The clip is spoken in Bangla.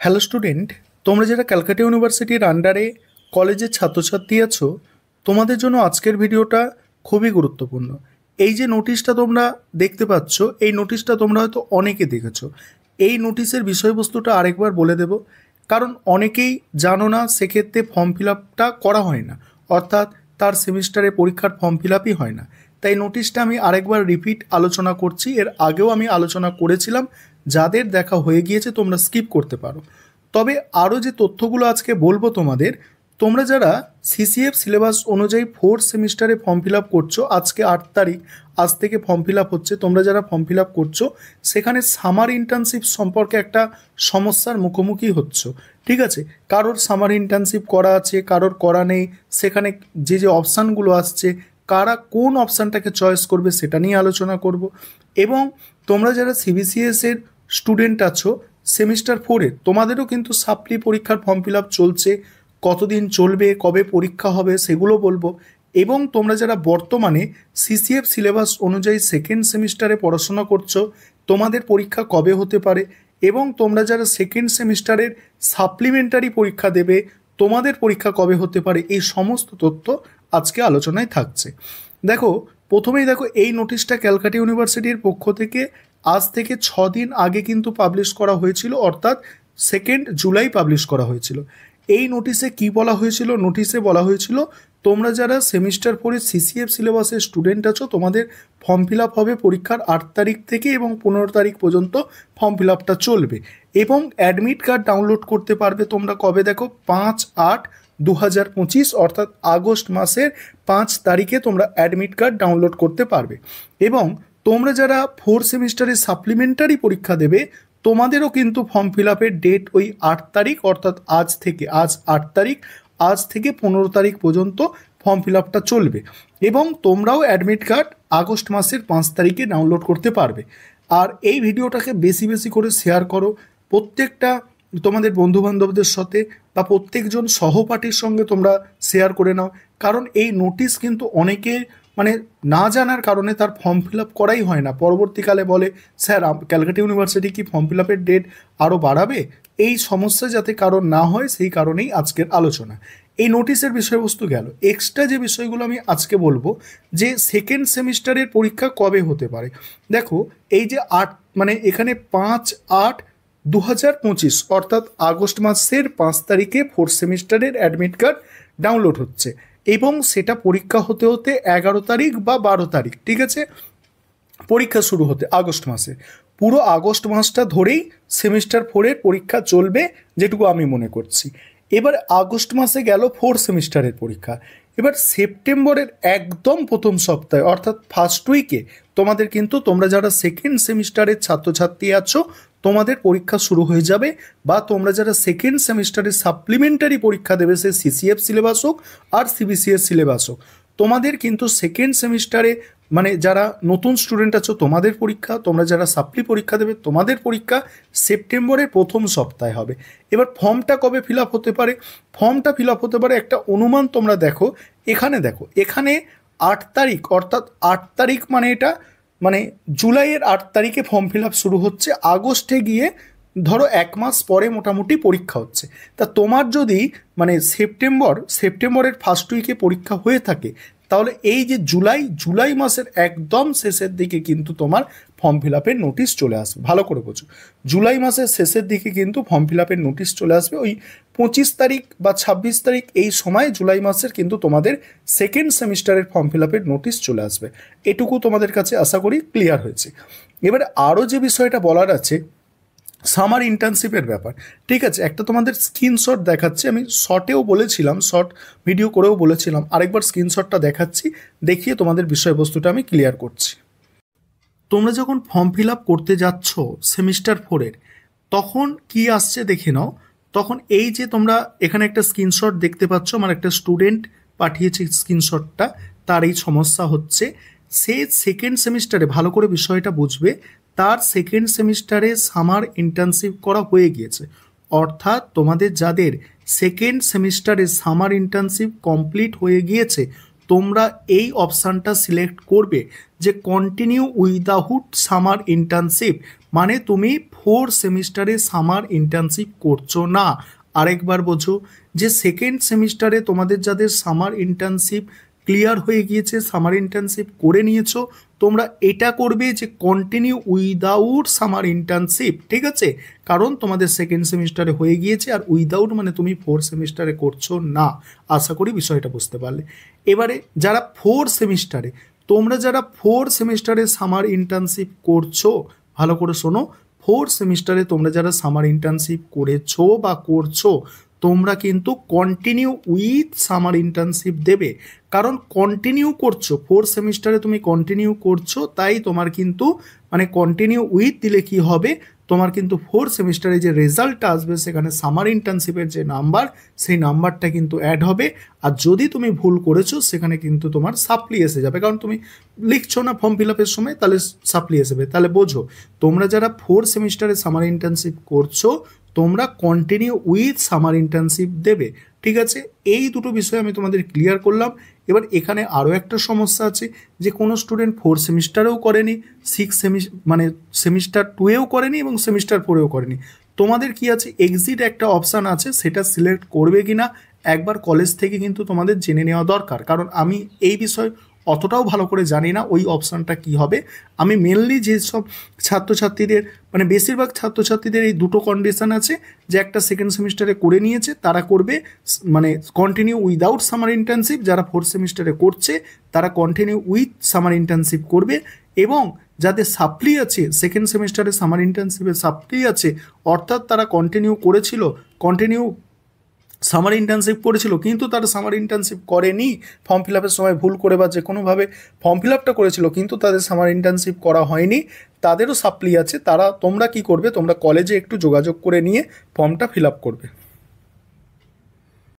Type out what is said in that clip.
হ্যালো স্টুডেন্ট, তোমরা যারা ক্যালকাটা ইউনিভার্সিটির আন্ডারে কলেজের ছাত্রছাত্রী আছো, তোমাদের জন্য আজকের ভিডিওটা খুবই গুরুত্বপূর্ণ। এই যে নোটিশটা তোমরা দেখতে পাচ্ছ, এই নোটিশটা তোমরা হয়তো অনেকে দেখেছো। এই নোটিশের বিষয়বস্তুটা আরেকবার বলে দেব, কারণ অনেকেই জানো না, সেক্ষেত্রে ফর্ম ফিল আপটা করা হয় না, অর্থাৎ তার সেমিস্টারে পরীক্ষার ফর্ম ফিল আপই হয় না। তাই নোটিশটা আমি আরেকবার রিপিট আলোচনা করছি। এর আগেও আমি আলোচনা করেছিলাম, যাদের দেখা হয়ে গিয়েছে তোমরা স্কিপ করতে পারো। তবে আরও যে তথ্যগুলো আজকে বলবো তোমাদের, তোমরা যারা সিসিএফ সিলেবাস অনুযায়ী ফোর্থ সেমিস্টারে ফর্ম ফিল আপ করছো, আজকে 8 তারিখ, আজ থেকে ফর্ম ফিল আপ হচ্ছে। তোমরা যারা ফর্ম ফিল আপ করছো, সেখানে সামার ইন্টার্নশিপ সম্পর্কে একটা সমস্যার মুখোমুখি হচ্ছ। ঠিক আছে, কারোর সামার ইন্টার্নশিপ করা আছে, কারোর করা নেই। সেখানে যে যে অপশানগুলো আসছে, কারা কোন অপশানটাকে চয়েস করবে সেটা নিয়ে আলোচনা করব। এবং তোমরা যারা সিবিসিএস এর স্টুডেন্ট আছো সেমিস্টার 4-এ, তোমাদেরও কিন্তু সাপ্লি পরীক্ষার ফর্ম ফিল আপ চলছে। কতদিন চলবে, কবে পরীক্ষা হবে সেগুলো বলবো। এবং তোমরা যারা বর্তমানে সিসিএফ সিলেবাস অনুযায়ী সেকেন্ড সেমিস্টারে পড়াশোনা করছো, তোমাদের পরীক্ষা কবে হতে পারে, এবং তোমরা যারা সেকেন্ড সেমিস্টারের সাপ্লিমেন্টারি পরীক্ষা দেবে, তোমাদের পরীক্ষা কবে হতে পারে, এই সমস্ত তথ্য আজকে আলোচনায় থাকছে। দেখো, প্রথমেই দেখো, এই নোটিশটা ক্যালকাটা ইউনিভার্সিটির পক্ষ থেকে আজ থেকে 6 দিন আগে কিন্তু পাবলিশ করা হয়েছিল, অর্থাৎ 2 জুলাই পাবলিশ করা হয়েছিল। এই নোটিশে কি বলা হয়েছিল? নোটিশে বলা হয়েছিল, তোমরা যারা সেমিস্টার 4-এ সিসিএফ সিলেবাসের স্টুডেন্ট আছো, তোমাদের ফর্ম ফিল আপ হবে পরীক্ষার 8 তারিখ থেকে এবং 15 তারিখ পর্যন্ত ফর্ম ফিল আপটা চলবে। এবং অ্যাডমিট কার্ড ডাউনলোড করতে পারবে তোমরা কবে? দেখো, 5/8/2025, অর্থাৎ আগস্ট মাসের 5 তারিখে তোমরা অ্যাডমিট কার্ড ডাউনলোড করতে পারবে। এবং তোমরা যারা 4 সেমিস্টারে সাপ্লিমেন্টারি পরীক্ষা দেবে, তোমাদেরও কিন্তু ফর্ম ফিল আপের ডেট ওই 8 তারিখ, অর্থাৎ আজ থেকে, আজ 8 তারিখ, আজ থেকে 15 তারিখ পর্যন্ত ফর্ম ফিল আপটা চলবে। এবং তোমরাও অ্যাডমিট কার্ড আগস্ট মাসের 5 তারিখে ডাউনলোড করতে পারবে। আর এই ভিডিওটাকে বেশি বেশি করে শেয়ার করো প্রত্যেকটা তোমাদের বন্ধুবান্ধবদের সাথে, বা প্রত্যেকজন সহপাঠীর সঙ্গে তোমরা শেয়ার করে নাও। কারণ এই নোটিশ কিন্তু অনেকে মানে না জানার কারণে তার ফর্ম ফিল আপ করাই হয় না। পরবর্তীকালে বলে, স্যার ক্যালকাটা ইউনিভার্সিটি কি ফর্ম ফিল আপের ডেট আরও বাড়াবে? এই সমস্যা যাতে কারণ না হয়, সেই কারণেই আজকের আলোচনা। এই নোটিশের বিষয়বস্তু গেল। এক্সট্রা যে বিষয়গুলো আমি আজকে বলবো, যে সেকেন্ড সেমিস্টারের পরীক্ষা কবে হতে পারে। দেখো, এই যে এখানে 5/8/2025, অর্থাৎ আগস্ট মাসের 5 তারিখে ফোর্থ সেমিস্টারের অ্যাডমিট কার্ড ডাউনলোড হচ্ছে, এবং সেটা পরীক্ষা হতে হতে 11 তারিখ বা 12 তারিখ, ঠিক আছে, পরীক্ষা শুরু হতে আগস্ট মাসে। পুরো আগস্ট মাসটা ধরেই সেমিস্টার 4-এর পরীক্ষা চলবে, যেটুকু আমি মনে করছি। এবার আগস্ট মাসে গেল 4 সেমিস্টারের পরীক্ষা। এবার সেপ্টেম্বরের একদম প্রথম সপ্তাহে, অর্থাৎ ফার্স্ট উইকে, তোমাদের কিন্তু, তোমরা যারা সেকেন্ড সেমিস্টারের ছাত্রছাত্রী আছো, তোমাদের পরীক্ষা শুরু হয়ে যাবে। বা তোমরা যারা সেকেন্ড সেমিস্টারের সাপ্লিমেন্টারি পরীক্ষা দেবে, সে সিসিএফ সিলেবাস হোক আর সিবিসিএস সিলেবাস হোক, তোমাদের কিন্তু সেকেন্ড সেমিস্টারে যারা নতুন স্টুডেন্ট আছো, তোমাদের পরীক্ষা, তোমরা যারা সাপ্লি পরীক্ষা দেবে, তোমাদের পরীক্ষা সেপ্টেম্বরের প্রথম সপ্তাহে হবে। এবার ফর্মটা কবে ফিল আপ হতে পারে? ফর্মটা ফিল আপ হতে পারে, একটা অনুমান তোমরা দেখো, এখানে 8 তারিখ, অর্থাৎ 8 তারিখ এটা জুলাইয়ের 8 তারিখে ফর্ম ফিল আপ শুরু হচ্ছে, আগস্টে গিয়ে ধরো 1 মাস পরে মোটামুটি পরীক্ষা হচ্ছে। তা তোমার যদি সেপ্টেম্বরের ফার্স্ট উইকে পরীক্ষা হয়ে থাকে, তাহলে এই যে জুলাই মাসের একদম শেষের দিকে কিন্তু তোমার ফর্ম ফিল আপের নোটিশ চলে আসবে। ভালো করে বোঝো, জুলাই মাসের শেষের দিকে কিন্তু ফর্ম ফিল আপের নোটিশ চলে আসবে। ওই 25 তারিখ বা 26 তারিখ, এই সময় জুলাই মাসের কিন্তু তোমাদের সেকেন্ড সেমিস্টারের ফর্ম ফিল আপের নোটিশ চলে আসবে। এটুকু তোমাদের কাছে আশা করি ক্লিয়ার হয়েছে। এবার আরও যে বিষয়টা বলার আছে, সামার ইন্টার্নশিপের ব্যাপার। ঠিক আছে, একটা তোমাদের স্ক্রিনশট দেখাচ্ছি, আমি শর্টেও বলেছিলাম, শর্ট ভিডিও করেও বলেছিলাম, আরেকবার স্ক্রিনশটটা দেখাচ্ছি, দেখিয়ে তোমাদের বিষয়বস্তুটা আমি ক্লিয়ার করছি। তোমরা যখন ফর্ম ফিল আপ করতে যাচ্ছ সেমিস্টার 4-এর, তখন কি আসছে দেখে নাও। তখন এই যে তোমরা এখানে একটা স্ক্রিনশট দেখতে পাচ্ছ, আমার একটা স্টুডেন্ট পাঠিয়েছে স্ক্রিনশটটা, তার এই সমস্যা হচ্ছে। সে সেকেন্ড সেমিস্টারে, ভালো করে বিষয়টা বুঝবে, তার সেকেন্ড সেমিস্টারে সামার ইন্টার্নশিপ করা হয়ে গিয়েছে। অর্থাৎ তোমাদের যাদের সেকেন্ড সেমিস্টারে সামার ইন্টার্নশিপ কমপ্লিট হয়ে গিয়েছে, তোমরা এই অপশানটা সিলেক্ট করবে যে কন্টিনিউ উইদাউট সামার ইন্টার্নশিপ, তুমি ফোর সেমিস্টারে সামার ইন্টার্নশিপ করছো না। আরেকবার বোঝো, যে সেকেন্ড সেমিস্টারে তোমাদের যাদের সামার ইন্টার্নশিপ ক্লিয়ার হয়ে গিয়েছে, সামার ইন্টার্নশিপ করে নিয়েছো, তোমরা এটা করবে যে কন্টিনিউ উইদাউট সামার ইন্টার্নশিপ, ঠিক আছে? কারণ তোমাদের সেকেন্ড সেমিস্টারে হয়ে গিয়েছে, আর উইদাউট মানে তুমি ফোর সেমিস্টারে করছো না। আশা করি বিষয়টা বুঝতে পারলে। এবারে যারা ফোর সেমিস্টারে, তোমরা যারা ফোর সেমিস্টারে সামার ইন্টার্নশিপ করছো, ভালো করে শোনো, ফোর সেমিস্টারে তোমরা যারা সামার ইন্টার্নশিপ করেছো বা করছো, তোমরা কিন্তু কন্টিনিউ উইথ সামার ইন্টার্নশিপ দেবে। কারণ কন্টিনিউ করছো, ফোর সেমিস্টারে তুমি কন্টিনিউ করছো, তাই তোমার কিন্তু মানে কন্টিনিউ উইথ দিলে কি হবে, তোমার কিন্তু ফোর সেমিস্টারে যে রেজাল্টটা আসবে সেখানে সামার ইন্টার্নশিপের যে নাম্বার, সেই নাম্বারটা কিন্তু অ্যাড হবে। আর যদি তুমি ভুল করেছো সেখানে কিন্তু তোমার সাপ্লি এসে যাবে, কারণ তুমি লিখছো না ফর্ম ফিল আপের সময়, তাহলে সাপ্লি এসে। তাহলে বোঝো, তোমরা যারা ফোর সেমিস্টারে সামার ইন্টার্নশিপ করছো, তোমরা কন্টিনিউ উইথ সামার ইন্টার্নশিপ দেবে, ঠিক আছে? এই দুটো বিষয় আমি তোমাদের ক্লিয়ার করলাম। এবার এখানে আরও একটা সমস্যা আছে, যে কোনো স্টুডেন্ট ফোর সেমিস্টারেও করেনি, মানে সেমিস্টার টুয়েও করেনি এবং সেমিস্টার ফোরেও করেনি। তোমাদের কি আছে, এক্সিট একটা অপশান আছে, সেটা সিলেক্ট করবে কি না একবার কলেজ থেকে কিন্তু তোমাদের জেনে নেওয়া দরকার। কারণ আমি এই বিষয় অতটাও ভালো করে জানি না ওই অপশানটা কি হবে। আমি মেনলি যেসব ছাত্রছাত্রীদের মানে বেশিরভাগ ছাত্রছাত্রীদের এই দুটো কন্ডিশন আছে, যে একটা সেকেন্ড সেমিস্টারে করে নিয়েছে তারা করবে মানে কন্টিনিউ উইদাউট সামার ইন্টার্নশিপ, যারা ফোর্থ সেমিস্টারে করছে তারা কন্টিনিউ উইথ সামার ইন্টার্নশিপ করবে, এবং যাদের সাপ্লি আছে সেকেন্ড সেমিস্টারে সামার ইন্টার্নশিপে সাপ্লি আছে, অর্থাৎ তারা কন্টিনিউ করেছিল, কন্টিনিউ সামার ইন্টার্নশিপ করেছিল কিন্তু তারা সামার ইন্টার্নশিপ করেনি, ফর্ম ফিল আপের সময় ভুল করে বা যে কোনোভাবে ফর্ম ফিল আপটা করেছিল কিন্তু তাদের সামার ইন্টার্নশিপ করা হয়নি, তাদেরও সাপ্লি আছে। তোমরা কি করবে, তোমরা কলেজে একটু যোগাযোগ করে নিয়ে ফর্মটা ফিল আপ করবে।